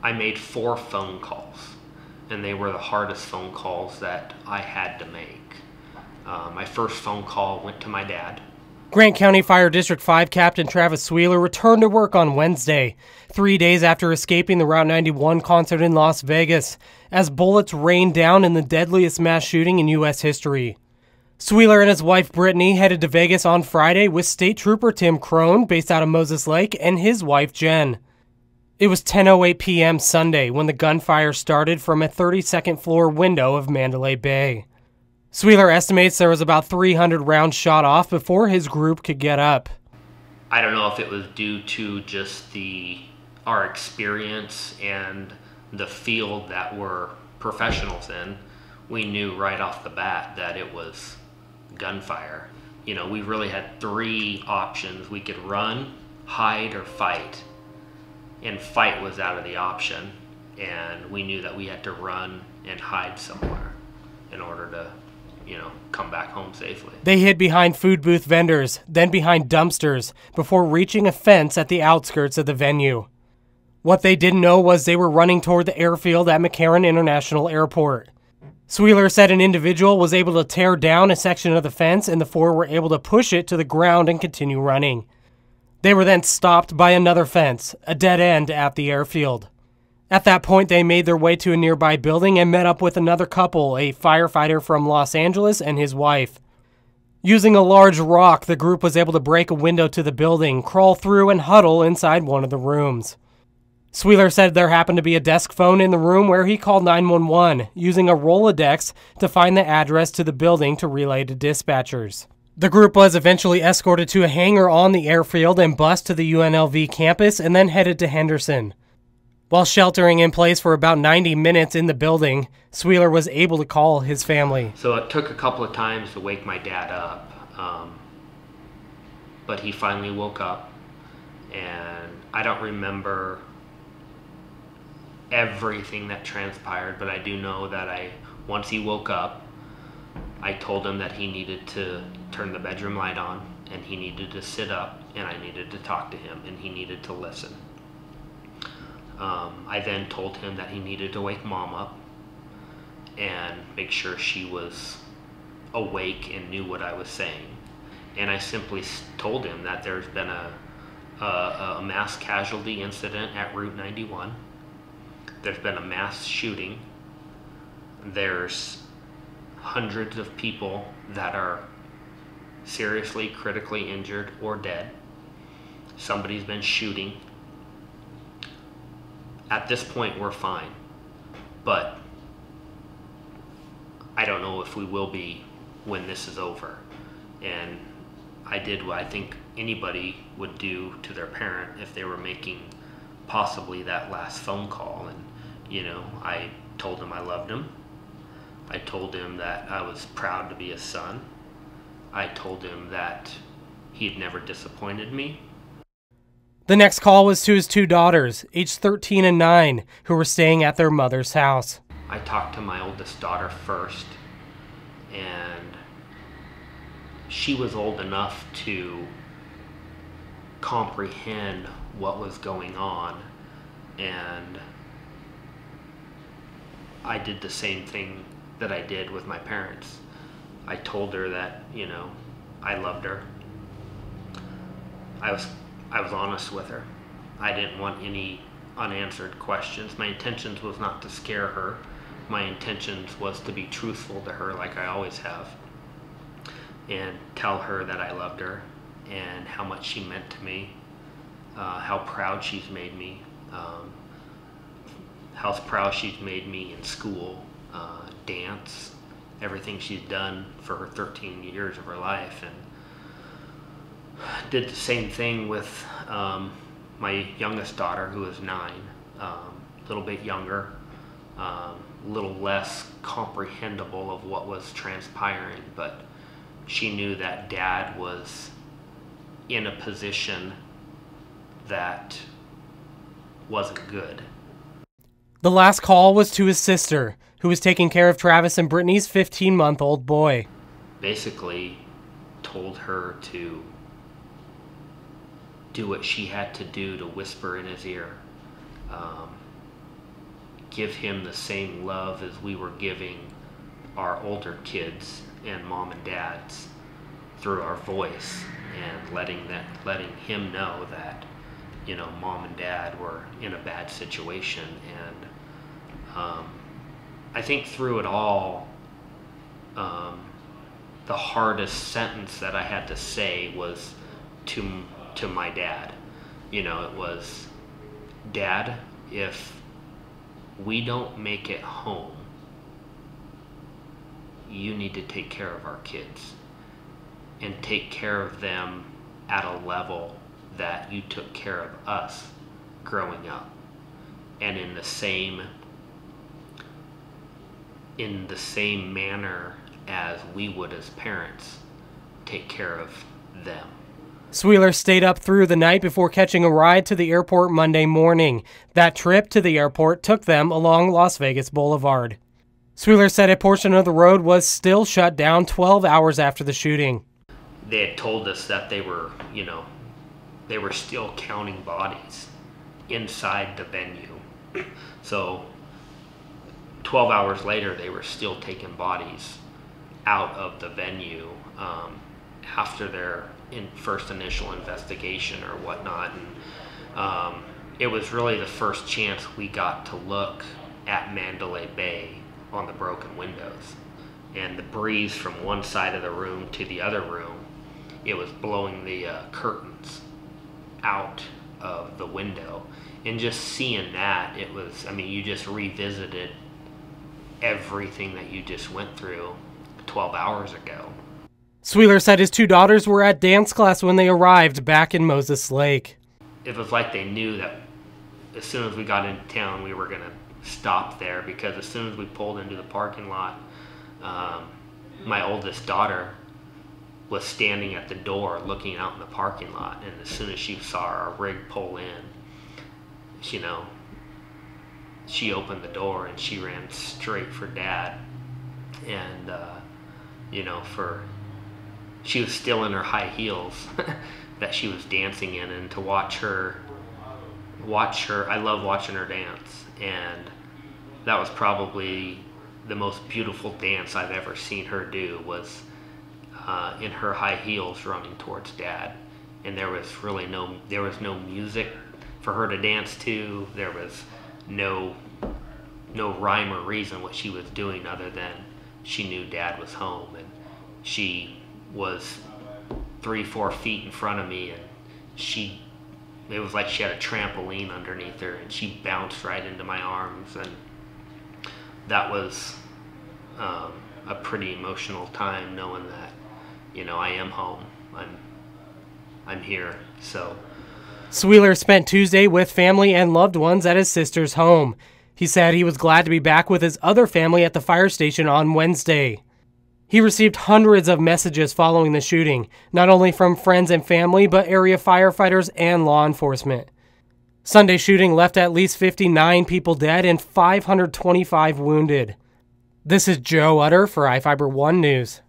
I made 4 phone calls, and they were the hardest phone calls that I had to make. My first phone call went to my dad. Grant County Fire District 5 Captain Travis Sweeler returned to work on Wednesday, 3 days after escaping the Route 91 concert in Las Vegas, as bullets rained down in the deadliest mass shooting in U.S. history. Sweeler and his wife Brittany headed to Vegas on Friday with State Trooper Tim Crone, based out of Moses Lake, and his wife Jen. It was 10:08 p.m. Sunday when the gunfire started from a 32nd floor window of Mandalay Bay. Sweeler estimates there was about 300 rounds shot off before his group could get up. I don't know if it was due to just our experience and the field that we're professionals in. We knew right off the bat that it was gunfire. You know, we really had 3 options. We could run, hide, or fight. And fight was out of the option. And we knew that we had to run and hide somewhere in order to, come back home safely. They hid behind food booth vendors, then behind dumpsters, before reaching a fence at the outskirts of the venue. What they didn't know was they were running toward the airfield at McCarran International Airport. Sweeler said an individual was able to tear down a section of the fence, and the 4 were able to push it to the ground and continue running. They were then stopped by another fence, a dead end at the airfield. At that point, they made their way to a nearby building and met up with another couple, a firefighter from Los Angeles and his wife. Using a large rock, the group was able to break a window to the building, crawl through, and huddle inside one of the rooms. Sweeler said there happened to be a desk phone in the room where he called 911, using a Rolodex to find the address to the building to relay to dispatchers. The group was eventually escorted to a hangar on the airfield and bused to the UNLV campus and then headed to Henderson. While sheltering in place for about 90 minutes in the building, Sweeler was able to call his family. So it took a couple of times to wake my dad up, but he finally woke up, and I don't remember everything that transpired, but I do know that once he woke up, I told him that he needed to turn the bedroom light on, and he needed to sit up, and I needed to talk to him, and he needed to listen. I then told him that he needed to wake Mom up and make sure she was awake and knew what I was saying. And I simply told him that there's been a mass casualty incident at Route 91. There's been a mass shooting. There's hundreds of people that are seriously, critically injured or dead. Somebody's been shooting. At this point, we're fine, but I don't know if we will be when this is over. And I did what I think anybody would do to their parent if they were making possibly that last phone call. And, I told him I loved him. I told him that I was proud to be a son. I told him that he had never disappointed me. The next call was to his 2 daughters, aged 13 and 9, who were staying at their mother's house. I talked to my oldest daughter first, and she was old enough to comprehend what was going on, and I did the same thing that I did with my parents. I told her that, I loved her. I was honest with her. I didn't want any unanswered questions. My intentions was not to scare her. My intentions was to be truthful to her like I always have, and tell her that I loved her and how much she meant to me, how proud she's made me, how proud she's made me in school, dance, everything she's done for her 13 years of her life. And did the same thing with my youngest daughter, who is 9, a little bit younger, a little less comprehensible of what was transpiring, but she knew that Dad was in a position that wasn't good. The last call was to his sister, who was taking care of Travis and Brittany's 15-month-old boy. Basically told her to do what she had to do to whisper in his ear. give him the same love as we were giving our older kids and mom and dads through our voice, and letting him know that, you know, mom and dad were in a bad situation. And I think through it all, the hardest sentence that I had to say was to my dad. You know, it was, Dad, if we don't make it home, you need to take care of our kids and take care of them at a level that you took care of us growing up, and in the same manner as we would as parents take care of them. Sweeler stayed up through the night before catching a ride to the airport Monday morning. That trip to the airport took them along Las Vegas Boulevard. Sweeler said a portion of the road was still shut down 12 hours after the shooting. They had told us that they were still counting bodies inside the venue. So 12 hours later, they were still taking bodies out of the venue after their first initial investigation or whatnot. And it was really the first chance we got to look at Mandalay Bay on the broken windows. And the breeze from one side of the room to the other room, it was blowing the curtains out of the window. And just seeing that, it was, I mean, you just revisited everything that you just went through 12 hours ago. Sweeler said his two daughters were at dance class when they arrived back in Moses Lake. It was like they knew that as soon as we got into town, we were going to stop there, because as soon as we pulled into the parking lot, my oldest daughter was standing at the door looking out in the parking lot, and as soon as she saw our rig pull in, you know, she opened the door and she ran straight for Dad. And you know, she was still in her high heels that she was dancing in, and to watch her, I love watching her dance, and that was probably the most beautiful dance I've ever seen her do, was in her high heels running towards Dad. And there was no music for her to dance to. There was no rhyme or reason what she was doing, other than she knew Dad was home. And she was 3-4 feet in front of me, and it was like she had a trampoline underneath her, and she bounced right into my arms. And that was a pretty emotional time, knowing that, you know, I am home. I'm here. So Sweeler spent Tuesday with family and loved ones at his sister's home. He said he was glad to be back with his other family at the fire station on Wednesday. He received hundreds of messages following the shooting, not only from friends and family, but area firefighters and law enforcement. Sunday's shooting left at least 59 people dead and 525 wounded. This is Joe Utter for iFiber One News.